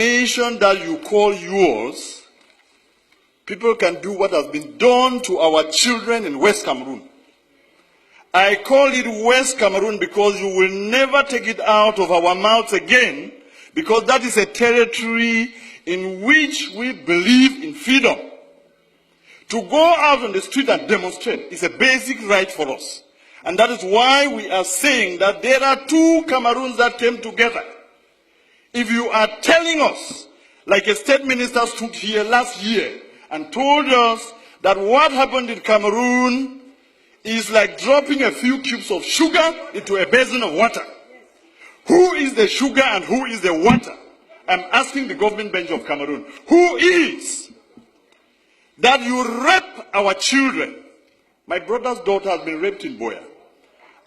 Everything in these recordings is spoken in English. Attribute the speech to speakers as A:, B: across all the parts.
A: nation that you call yours, people can do what has been done to our children in West Cameroon. I call it West Cameroon because you will never take it out of our mouths again, because that is a territory in which we believe in freedom. To go out on the street and demonstrate is a basic right for us. And that is why we are saying that there are two Cameroons that came together. If you are telling us, like a state minister stood here last year and told us that what happened in Cameroon is like dropping a few cubes of sugar into a basin of water. Who is the sugar and who is the water? I'm asking the government bench of Cameroon, who is? That you rape our children. My brother's daughter has been raped in Boya.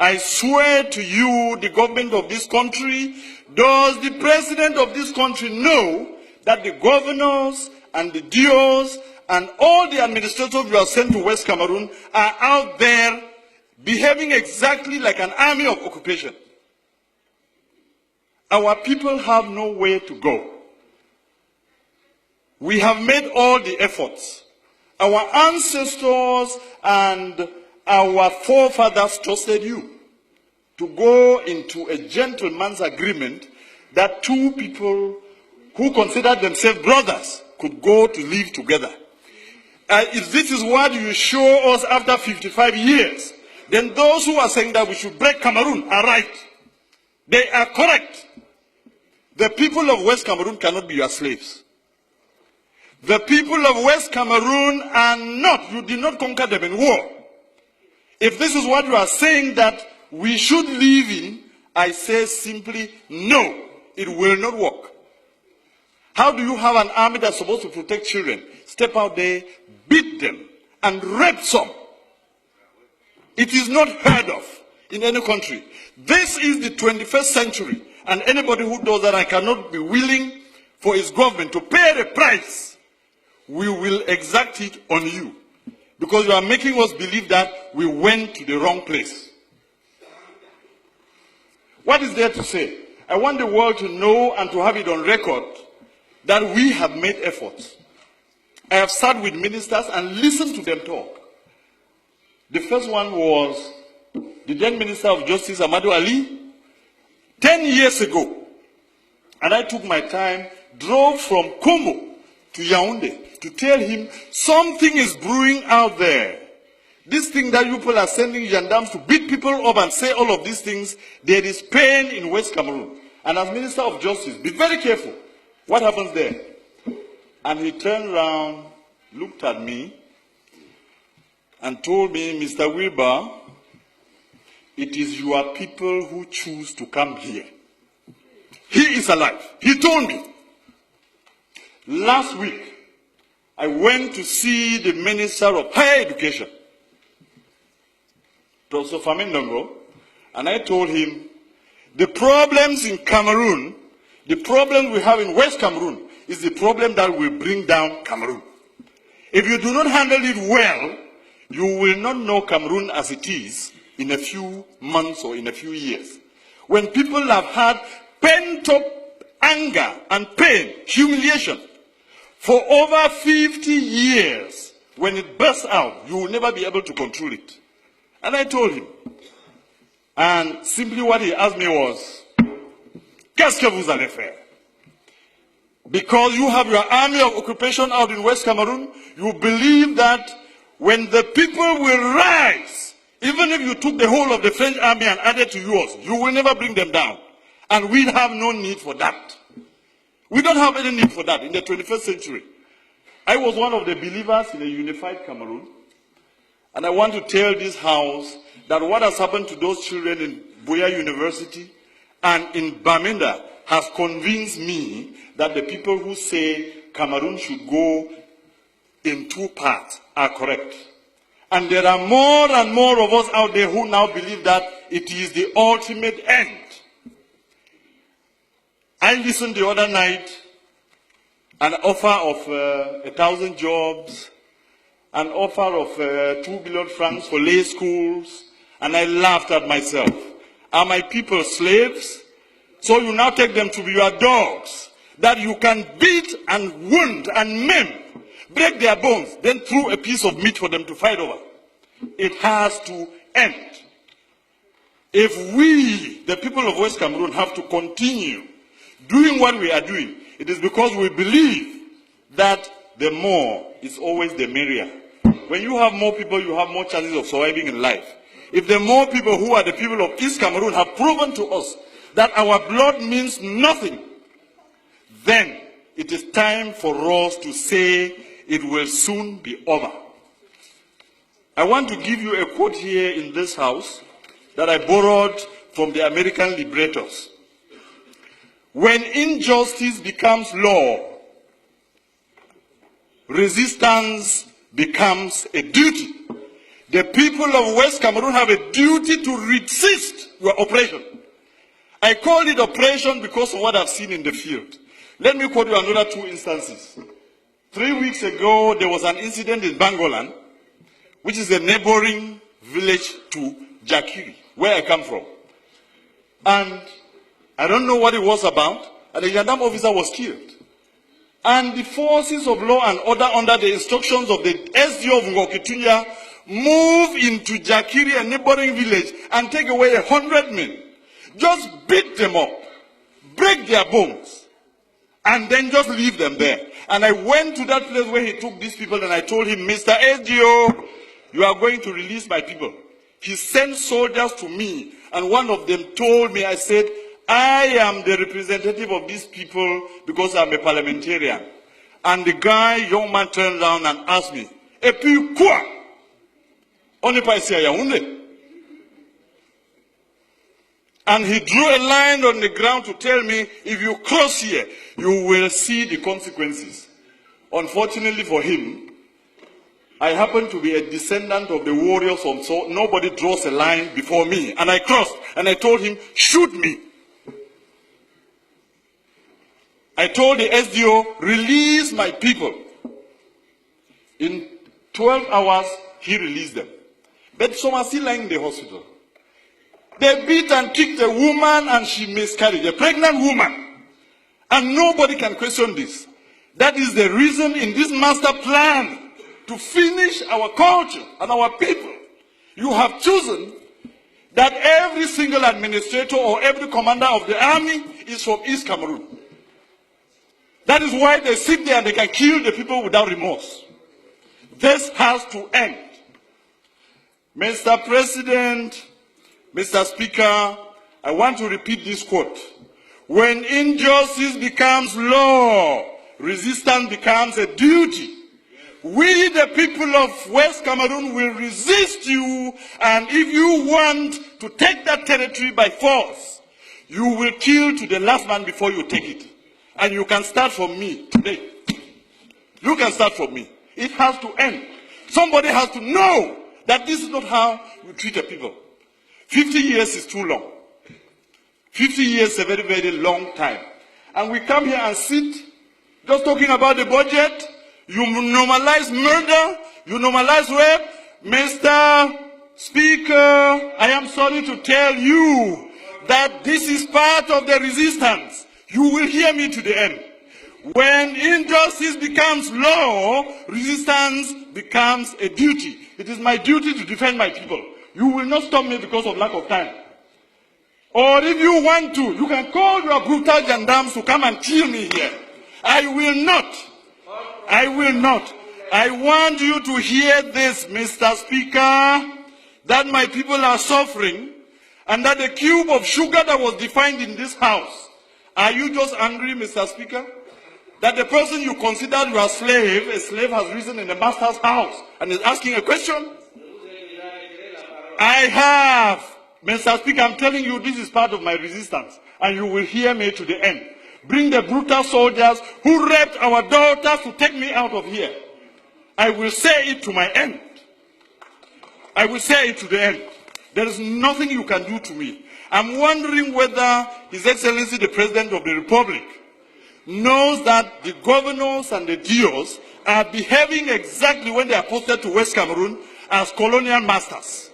A: I swear to you, the government of this country, does the president of this country know that the governors and the DOs and all the administrators you have sent to West Cameroon are out there behaving exactly like an army of occupation? Our people have nowhere to go. We have made all the efforts. Our ancestors and our forefathers trusted you to go into a gentleman's agreement that two people who considered themselves brothers could go to live together. If this is what you show us after 55 years, then those who are saying that we should break Cameroon are right. They are correct. The people of West Cameroon cannot be your slaves. The people of West Cameroon are not, you did not conquer them in war. If this is what you are saying that we should live in, I say simply no, it will not work. How do you have an army that's supposed to protect children, step out there, beat them, and rape some? It is not heard of in any country. This is the 21st century, and anybody who does that, I cannot be willing for his government to pay the price. We will exact it on you, because you are making us believe that we went to the wrong place. What is there to say? I want the world to know and to have it on record that we have made efforts. I have sat with ministers and listened to them talk. The first one was the then Minister of Justice, Amadou Ali, 10 years ago. And I took my time, drove from Congo to Yaoundé to tell him something is brewing out there. This thing that you people are sending gendarmes to beat people up and say all of these things, there is pain in West Cameroon. And as Minister of Justice, be very careful. What happens there? And he turned around, looked at me, and told me, Mr. Wilbur, it is your people who choose to come here. He is alive. He told me. Last week, I went to see the Minister of Higher Education, Professor Famindongo, and I told him, the problems in Cameroon, the problem we have in West Cameroon, is the problem that will bring down Cameroon. If you do not handle it well, you will not know Cameroon as it is in a few months or in a few years. When people have had pent-up anger and pain, humiliation, for over 50 years, when it bursts out, you will never be able to control it. And I told him. And simply what he asked me was, qu'est-ce que vous allez faire? Because you have your army of occupation out in West Cameroon, you believe that when the people will rise, even if you took the whole of the French army and added to yours, you will never bring them down. And we have no need for that. We don't have any need for that in the 21st century. I was one of the believers in a unified Cameroon. And I want to tell this house that what has happened to those children in Boya University and in Bamenda has convinced me that the people who say Cameroon should go in two parts are correct. And there are more and more of us out there who now believe that it is the ultimate end. I listened the other night, an offer of 1,000 jobs, an offer of 2 billion francs for lay schools, and I laughed at myself. Are my people slaves? So you now take them to be your dogs. that you can beat and wound and maim, break their bones, then throw a piece of meat for them to fight over. It has to end. If we, the people of West Cameroon, have to continue doing what we are doing, it is because we believe that the more is always the merrier. When you have more people, you have more chances of surviving in life. If the more people who are the people of East Cameroon have proven to us that our blood means nothing, then it is time for us to say it will soon be over. I want to give you a quote here in this house that I borrowed from the American liberators. When injustice becomes law, resistance becomes a duty. The people of West Cameroon have a duty to resist your oppression. I call it oppression because of what I've seen in the field. Let me quote you another two instances. 3 weeks ago, there was an incident in Bangolan, which is a neighboring village to Jakiri, where I come from. And I don't know what it was about, and a gendarme officer was killed. And the forces of law and order, under the instructions of the SDO of Ngokitunya, move into Jakiri, a neighboring village, and take away 100 men. Just beat them up, break their bones, and then just leave them there. And I went to that place where he took these people, and I told him, Mr. SDO, you are going to release my people. He sent soldiers to me, and one of them told me, I said, I am the representative of these people because I'm a parliamentarian. And the guy, young man, turned around and asked me, "Et puis quoi? On n'est pas ici à Yaoundé." And he drew a line on the ground to tell me, if you cross here, you will see the consequences. Unfortunately for him, I happen to be a descendant of the warriors, so nobody draws a line before me. And I crossed, and I told him, shoot me. I told the SDO, release my people. In 12 hours, he released them. But some are still lying in the hospital. They beat and kicked a woman, and she miscarried, a pregnant woman. And nobody can question this. That is the reason in this master plan to finish our culture and our people. You have chosen that every single administrator or every commander of the army is from East Cameroon. That is why they sit there and they can kill the people without remorse. This has to end. Mr. President, Mr. Speaker, I want to repeat this quote. When injustice becomes law, resistance becomes a duty. We, the people of West Cameroon, will resist you, and if you want to take that territory by force, you will kill to the last man before you take it. And you can start from me today. You can start from me. It has to end. Somebody has to know that this is not how you treat a people. 50 years is too long. 50 years is a very, very long time. And we come here and sit just talking about the budget. You normalize murder. You normalize rape. Mr. Speaker, I am sorry to tell you that this is part of the resistance. You will hear me to the end. When injustice becomes law, resistance becomes a duty. It is my duty to defend my people. You will not stop me because of lack of time. Or if you want to, you can call your brutal gendarmes to come and kill me here. I will not. I will not. I want you to hear this, Mr. Speaker, that my people are suffering, and that the cube of sugar that was defined in this house, are you just angry, Mr. Speaker, that the person you considered your slave, a slave has risen in the master's house and is asking a question? I have. Mr. Speaker, I'm telling you, this is part of my resistance, and you will hear me to the end. Bring the brutal soldiers who raped our daughters to take me out of here. I will say it to my end. I will say it to the end. There is nothing you can do to me. I'm wondering whether His Excellency the President of the Republic knows that the governors and the DOs are behaving exactly when they are posted to West Cameroon as colonial masters.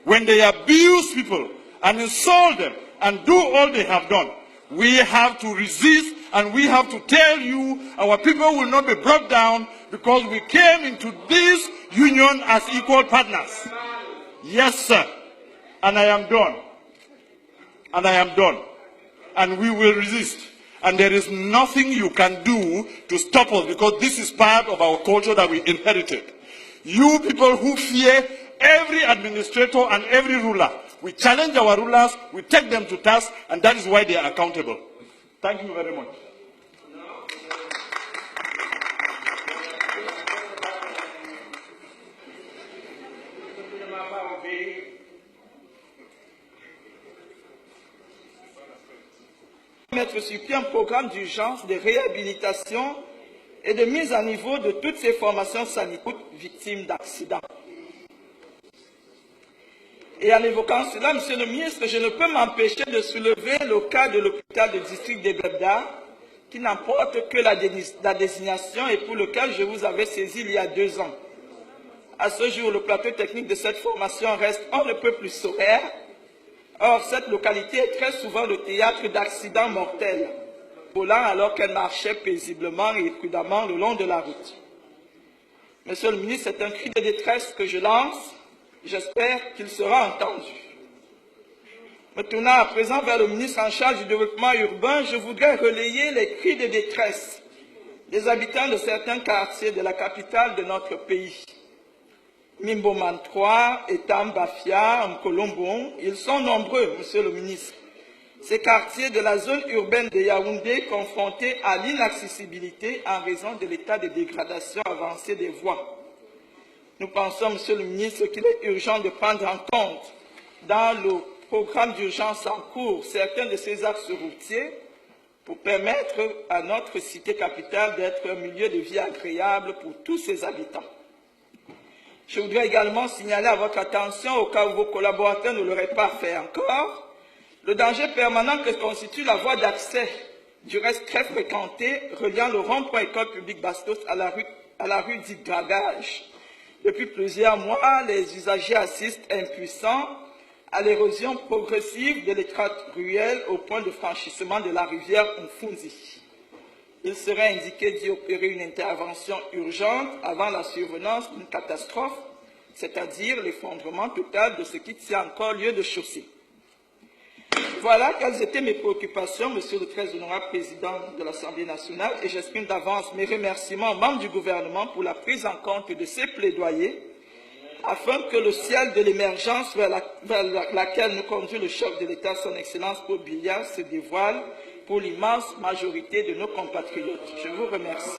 A: When they abuse people and insult them and do all they have done, we have to resist And we have to tell you, our people will not be brought down because we came into this union as equal partners. Yes, sir. And I am done. And I am done. And we will resist. And there is nothing you can do to stop us because this is part of our culture that we inherited. You people who fear every administrator and every ruler, we challenge our rulers, we take them to task, and that is why they are accountable. Thank you very much.
B: Mettre sur pied un programme d'urgence de réhabilitation et de mise à niveau de toutes ces formations sanitaires victimes d'accidents. Et en évoquant cela, Monsieur le ministre, je ne peux m'empêcher de soulever le cas de l'hôpital de district de Bebda, qui n'emporte que la désignation et pour lequel je vous avais saisi il y a 2 ans. À ce jour, le plateau technique de cette formation reste on ne peut plus sommaire. Or, cette localité est très souvent le théâtre d'accidents mortels, volant alors qu'elle marchait paisiblement et prudemment le long de la route. Monsieur le ministre, c'est un cri de détresse que je lance. J'espère qu'il sera entendu. Me tournant à présent vers le ministre en charge du développement urbain, je voudrais relayer les cris de détresse des habitants de certains quartiers de la capitale de notre pays. Mimboman 3, Etam, Bafia, Mkolombon, ils sont nombreux, Monsieur le ministre. Ces quartiers de la zone urbaine de Yaoundé confrontés à l'inaccessibilité en raison de l'état de dégradation avancée des voies. Nous pensons, Monsieur le ministre, qu'il est urgent de prendre en compte dans le programme d'urgence en cours certains de ces axes routiers pour permettre à notre cité capitale d'être un milieu de vie agréable pour tous ses habitants. Je voudrais également signaler à votre attention, au cas où vos collaborateurs ne l'auraient pas fait encore, le danger permanent que constitue la voie d'accès, du reste très fréquentée, reliant le rond-point école publique Bastos à la rue dite Dragage. Depuis plusieurs mois, les usagers assistent impuissants à l'érosion progressive de l'étrate ruelle au point de franchissement de la rivière Mfunzi. Il serait indiqué d'y opérer une intervention urgente avant la survenance d'une catastrophe, c'est-à-dire l'effondrement total de ce qui tient encore lieu de chaussée. Voilà quelles étaient mes préoccupations, Monsieur le très honorable Président de l'Assemblée nationale, et j'exprime d'avance mes remerciements aux membres du gouvernement pour la prise en compte de ces plaidoyers, afin que le ciel de l'émergence vers laquelle nous conduit le chef de l'État, son Excellence Paul Biya, se dévoile pour l'immense majorité de nos compatriotes. Je vous remercie.